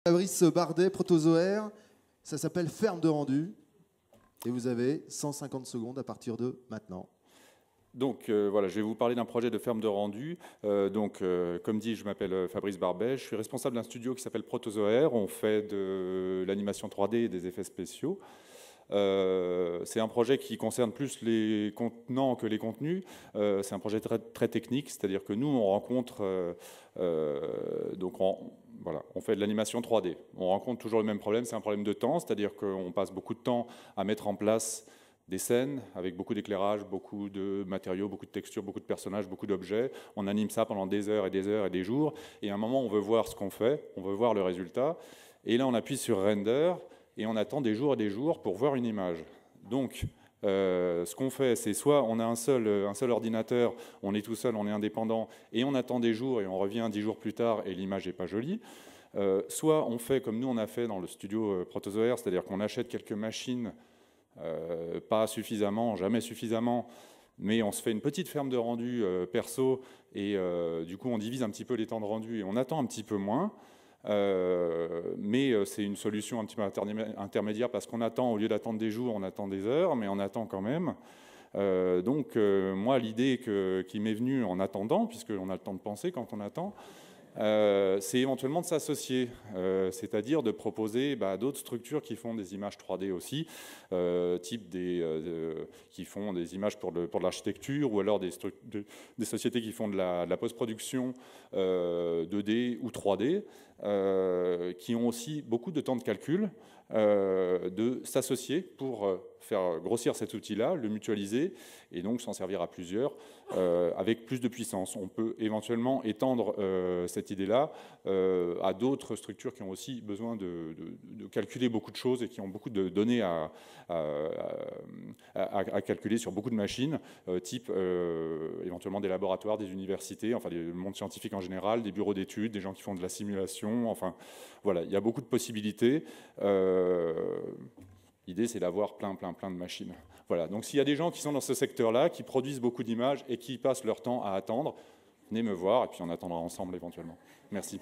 Fabrice Bardet, protozoaire, ça s'appelle ferme de rendu. Et vous avez 150 secondes à partir de maintenant. Donc voilà, je vais vous parler d'un projet de ferme de rendu. Comme dit, je m'appelle Fabrice Bardet, je suis responsable d'un studio qui s'appelle Protozoaire. On fait de l'animation 3D et des effets spéciaux. C'est un projet qui concerne plus les contenants que les contenus. C'est un projet très technique, c'est-à-dire que nous, on rencontre... Voilà, on fait de l'animation 3D. On rencontre toujours le même problème, c'est un problème de temps, c'est-à-dire qu'on passe beaucoup de temps à mettre en place des scènes avec beaucoup d'éclairage, beaucoup de matériaux, beaucoup de textures, beaucoup de personnages, beaucoup d'objets. On anime ça pendant des heures et des heures et des jours. Et à un moment, on veut voir ce qu'on fait, on veut voir le résultat. Et là, on appuie sur Render et on attend des jours et des jours pour voir une image. Donc, ce qu'on fait, c'est soit on a un seul ordinateur, on est tout seul, on est indépendant, et on attend des jours et on revient 10 jours plus tard et l'image n'est pas jolie. Soit on fait comme nous on a fait dans le studio Protozoaire, c'est-à-dire qu'on achète quelques machines, pas suffisamment, jamais suffisamment, mais on se fait une petite ferme de rendu perso, et du coup on divise un petit peu les temps de rendu et on attend un petit peu moins. Mais c'est une solution un petit peu intermédiaire parce qu'on attend, au lieu d'attendre des jours, on attend des heures, mais on attend quand même. Moi, l'idée qui m'est venue en attendant, puisqu'on a le temps de penser quand on attend, c'est éventuellement de s'associer, c'est-à-dire de proposer d'autres structures qui font des images 3D aussi, qui font des images pour de l'architecture, ou alors des sociétés qui font de la post-production 2D ou 3D, qui ont aussi beaucoup de temps de calcul, de s'associer pour faire grossir cet outil-là, le mutualiser, et donc s'en servir à plusieurs, avec plus de puissance. On peut éventuellement étendre cette idée-là à d'autres structures qui ont aussi besoin de calculer beaucoup de choses et qui ont beaucoup de données à calculer sur beaucoup de machines, type éventuellement des laboratoires, des universités, enfin le monde scientifique en général, des bureaux d'études, des gens qui font de la simulation, enfin voilà, il y a beaucoup de possibilités. L'idée, c'est d'avoir plein de machines. Voilà. Donc, s'il y a des gens qui sont dans ce secteur-là, qui produisent beaucoup d'images et qui passent leur temps à attendre, venez me voir et puis on attendra ensemble éventuellement. Merci.